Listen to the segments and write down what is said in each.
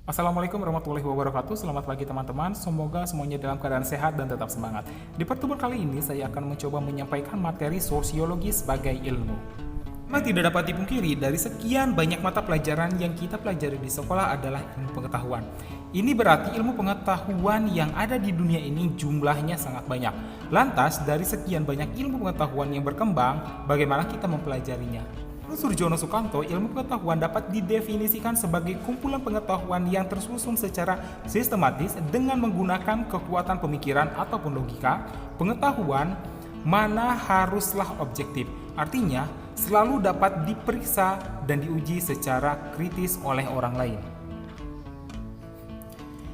Assalamualaikum warahmatullahi wabarakatuh. Selamat pagi teman-teman. Semoga semuanya dalam keadaan sehat dan tetap semangat. Di pertemuan kali ini saya akan mencoba menyampaikan materi sosiologi sebagai ilmu. Memang tidak dapat dipungkiri dari sekian banyak mata pelajaran yang kita pelajari di sekolah adalah ilmu pengetahuan. Ini berarti ilmu pengetahuan yang ada di dunia ini jumlahnya sangat banyak. Lantas dari sekian banyak ilmu pengetahuan yang berkembang, bagaimana kita mempelajarinya? Menurut Surjono Sukanto, ilmu pengetahuan dapat didefinisikan sebagai kumpulan pengetahuan yang tersusun secara sistematis dengan menggunakan kekuatan pemikiran ataupun logika. Pengetahuan mana haruslah objektif, artinya selalu dapat diperiksa dan diuji secara kritis oleh orang lain.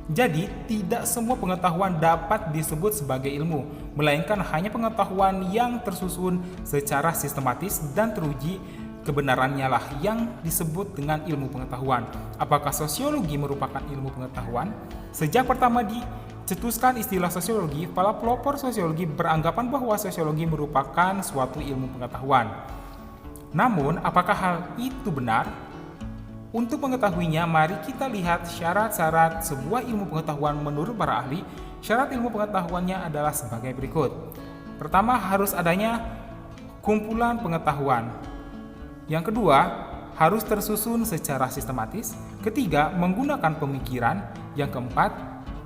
Jadi, tidak semua pengetahuan dapat disebut sebagai ilmu, melainkan hanya pengetahuan yang tersusun secara sistematis dan teruji kebenarannya lah yang disebut dengan ilmu pengetahuan. Apakah sosiologi merupakan ilmu pengetahuan? Sejak pertama dicetuskan istilah sosiologi, para pelopor sosiologi beranggapan bahwa sosiologi merupakan suatu ilmu pengetahuan. Namun, apakah hal itu benar? Untuk mengetahuinya, mari kita lihat syarat-syarat sebuah ilmu pengetahuan menurut para ahli. Syarat ilmu pengetahuannya adalah sebagai berikut. Pertama, harus adanya kumpulan pengetahuan. Yang kedua, harus tersusun secara sistematis. Ketiga, menggunakan pemikiran. Yang keempat,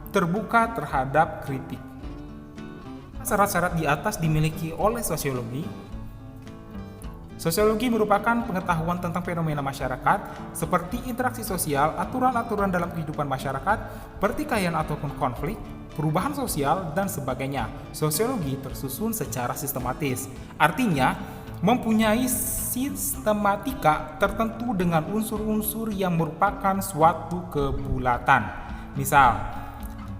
terbuka terhadap kritik. Syarat-syarat di atas dimiliki oleh sosiologi. Sosiologi merupakan pengetahuan tentang fenomena masyarakat seperti interaksi sosial, aturan-aturan dalam kehidupan masyarakat, pertikaian ataupun konflik, perubahan sosial, dan sebagainya. Sosiologi tersusun secara sistematis. Artinya, mempunyai sistematika tertentu dengan unsur-unsur yang merupakan suatu kebulatan. Misal,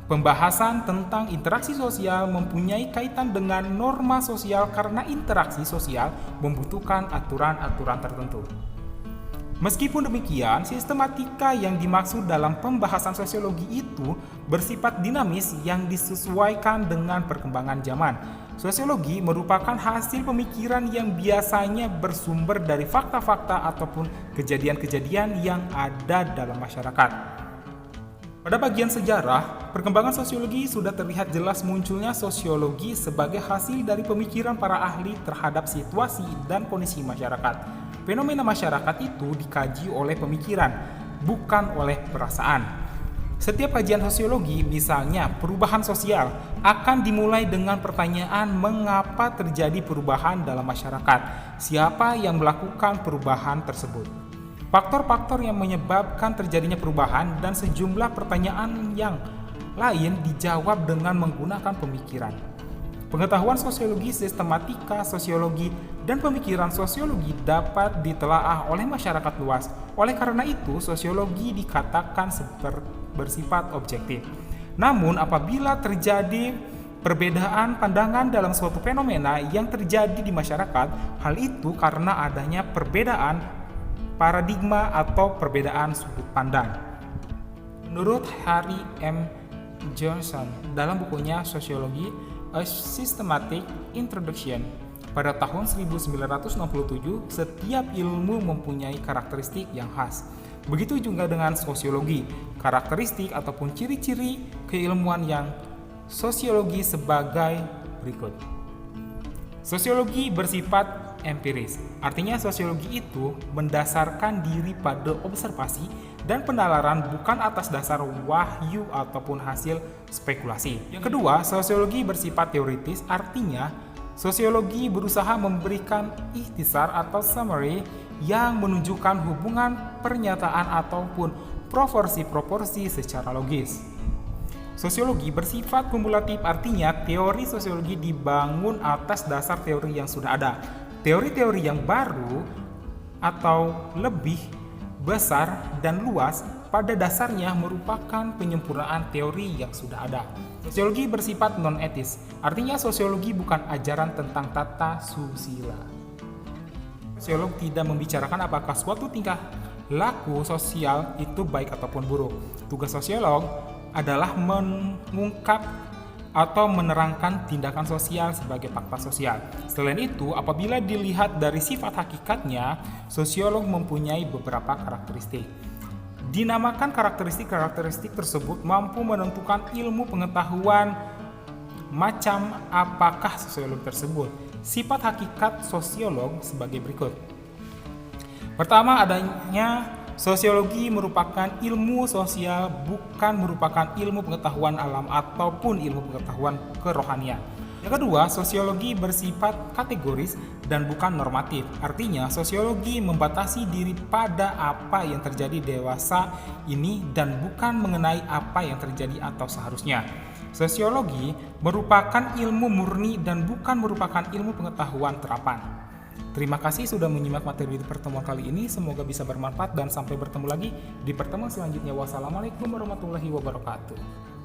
pembahasan tentang interaksi sosial mempunyai kaitan dengan norma sosial karena interaksi sosial membutuhkan aturan-aturan tertentu. Meskipun demikian, sistematika yang dimaksud dalam pembahasan sosiologi itu bersifat dinamis yang disesuaikan dengan perkembangan zaman. Sosiologi merupakan hasil pemikiran yang biasanya bersumber dari fakta-fakta ataupun kejadian-kejadian yang ada dalam masyarakat. Pada bagian sejarah, perkembangan sosiologi sudah terlihat jelas munculnya sosiologi sebagai hasil dari pemikiran para ahli terhadap situasi dan kondisi masyarakat. Fenomena masyarakat itu dikaji oleh pemikiran, bukan oleh perasaan. Setiap kajian sosiologi, misalnya perubahan sosial, akan dimulai dengan pertanyaan mengapa terjadi perubahan dalam masyarakat, siapa yang melakukan perubahan tersebut, faktor-faktor yang menyebabkan terjadinya perubahan, dan sejumlah pertanyaan yang lain dijawab dengan menggunakan pemikiran. Pengetahuan sosiologi, sistematika sosiologi, dan pemikiran sosiologi dapat ditelaah oleh masyarakat luas. Oleh karena itu, sosiologi dikatakan bersifat objektif. Namun, apabila terjadi perbedaan pandangan dalam suatu fenomena yang terjadi di masyarakat, hal itu karena adanya perbedaan paradigma atau perbedaan sudut pandang. Menurut Harry M. Johnson dalam bukunya Sociology, A Systematic Introduction, pada tahun 1967, setiap ilmu mempunyai karakteristik yang khas. Begitu juga dengan sosiologi, karakteristik ataupun ciri-ciri keilmuan yang sosiologi sebagai berikut. Sosiologi bersifat empiris, artinya sosiologi itu mendasarkan diri pada observasi dan penalaran bukan atas dasar wahyu ataupun hasil spekulasi. Yang kedua, sosiologi bersifat teoritis, artinya sosiologi berusaha memberikan ikhtisar atau summary yang menunjukkan hubungan pernyataan ataupun proporsi-proporsi secara logis. Sosiologi bersifat kumulatif, artinya teori sosiologi dibangun atas dasar teori yang sudah ada. Teori-teori yang baru atau lebih besar dan luas pada dasarnya merupakan penyempurnaan teori yang sudah ada. Sosiologi bersifat non-etis, artinya sosiologi bukan ajaran tentang tata susila. Sosiolog tidak membicarakan apakah suatu tingkah laku sosial itu baik ataupun buruk. Tugas sosiolog adalah mengungkap atau menerangkan tindakan sosial sebagai fakta sosial. Selain itu, apabila dilihat dari sifat hakikatnya, sosiolog mempunyai beberapa karakteristik. Dinamakan karakteristik-karakteristik tersebut mampu menentukan ilmu pengetahuan macam apakah sosiolog tersebut. Sifat hakikat sosiolog sebagai berikut. Pertama, adanya sosiologi merupakan ilmu sosial, bukan merupakan ilmu pengetahuan alam ataupun ilmu pengetahuan kerohanian. Yang kedua, sosiologi bersifat kategoris dan bukan normatif. Artinya, sosiologi membatasi diri pada apa yang terjadi dewasa ini dan bukan mengenai apa yang terjadi atau seharusnya. Sosiologi merupakan ilmu murni dan bukan merupakan ilmu pengetahuan terapan. Terima kasih sudah menyimak materi di pertemuan kali ini. Semoga bisa bermanfaat dan sampai bertemu lagi di pertemuan selanjutnya. Wassalamualaikum warahmatullahi wabarakatuh.